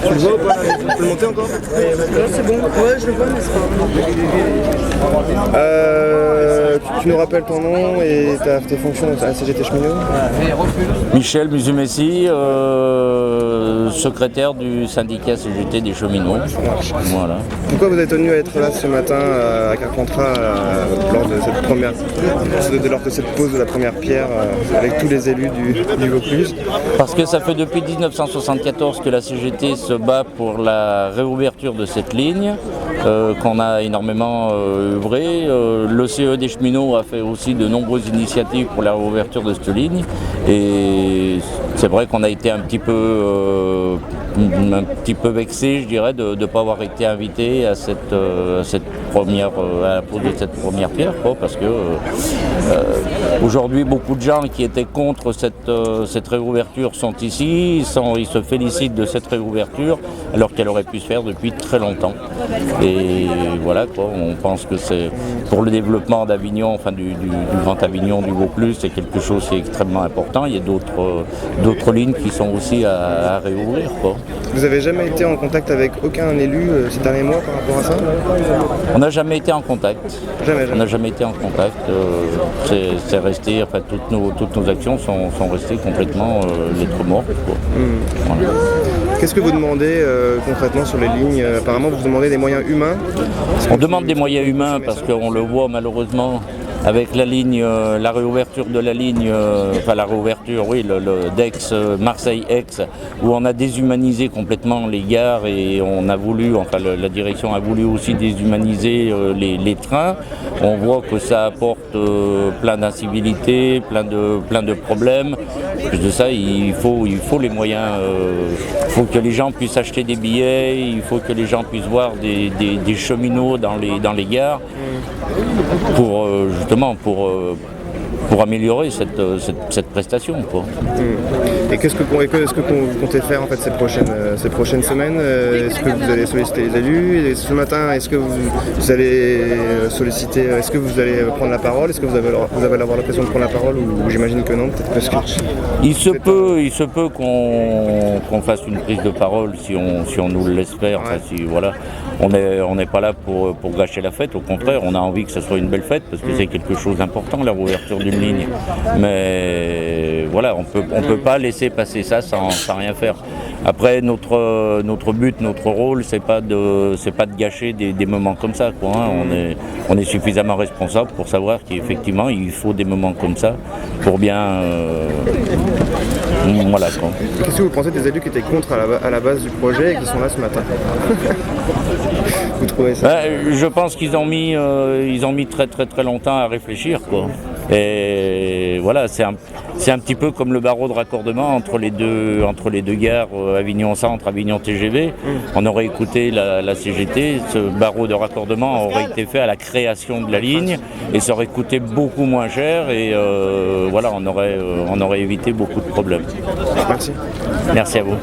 Tu le vois ou pas? Tu peux le monter encore? Non, c'est bon. Ouais, je le vois, mais c'est pas Tu nous rappelles ton nom et tes fonctions à la CGT Cheminot? Michel Musumessi, secrétaire du syndicat CGT des cheminots. Voilà. Pourquoi vous avez tenu à être là ce matin à Carpentras lors de cette pose de la première pierre avec tous les élus du Vaucluse? Parce que ça fait depuis 1974 que la CGT se bat pour la réouverture de cette ligne, qu'on a énormément œuvré. Le CE des cheminots a fait aussi de nombreuses initiatives pour la réouverture de cette ligne. Et c'est vrai qu'on a été un petit peu vexé, je dirais, de ne pas avoir été invité à la pose de cette première pierre, quoi, parce que aujourd'hui beaucoup de gens qui étaient contre cette réouverture sont ici, ils se félicitent de cette réouverture alors qu'elle aurait pu se faire depuis très longtemps. Et voilà, quoi, on pense que c'est pour le développement d'Avignon, enfin du Grand Avignon, du Vaucluse, c'est quelque chose qui est extrêmement important. Il y a d'autres lignes qui sont aussi à réouvrir, quoi. Vous n'avez jamais été en contact avec aucun élu ces derniers mois par rapport à ça? On n'a jamais été en contact. Jamais. On n'a jamais été en contact. C'est resté, enfin, toutes nos actions sont restées complètement lettres mortes, quoi. Voilà. Qu'est-ce que vous demandez concrètement sur les lignes? Apparemment, vous demandez des moyens humains. On demande des moyens humains parce qu'on le voit malheureusement avec la ligne, la réouverture de la ligne, enfin la réouverture, oui, le d'Aix, Marseille-Aix, où on a déshumanisé complètement les gares et on a voulu, enfin la direction a voulu aussi déshumaniser les trains. On voit que ça apporte plein d'incivilités, plein de problèmes. Plus de ça, il faut les moyens. Il faut que les gens puissent acheter des billets, il faut que les gens puissent voir des cheminots dans les gares pour améliorer cette prestation, quoi. Et qu'est-ce que vous comptez faire en fait ces prochaines semaines? Est-ce que vous allez solliciter les élus? Et ce matin, est-ce que vous allez solliciter? Est-ce que vous allez prendre la parole? Est-ce que vous allez avoir l'occasion de prendre la parole ou j'imagine que non, peut-être parce que il se peut qu'on fasse une prise de parole si on nous l'espère. Enfin, si, voilà. On n'est pas là pour gâcher la fête, au contraire, on a envie que ce soit une belle fête parce que c'est quelque chose d'important, la réouverture d'une ligne. Mais voilà, on peut pas laisser passer ça sans rien faire. Après, notre but, notre rôle, c'est pas de gâcher des moments comme ça, quoi, hein. On est suffisamment responsable pour savoir qu'effectivement, il faut des moments comme ça pour bien... voilà, quoi. Qu'est-ce que vous pensez des élus qui étaient contre à la base du projet et qui sont là ce matin? Vous trouvez ça? Je pense qu'ils ont mis très très très longtemps à réfléchir, quoi. Et voilà, c'est un petit peu comme le barreau de raccordement entre les deux gares, Avignon Centre, Avignon TGV. On aurait écouté la CGT, ce barreau de raccordement aurait été fait à la création de la ligne et ça aurait coûté beaucoup moins cher et voilà, on aurait évité beaucoup de problèmes. Merci. Merci à vous.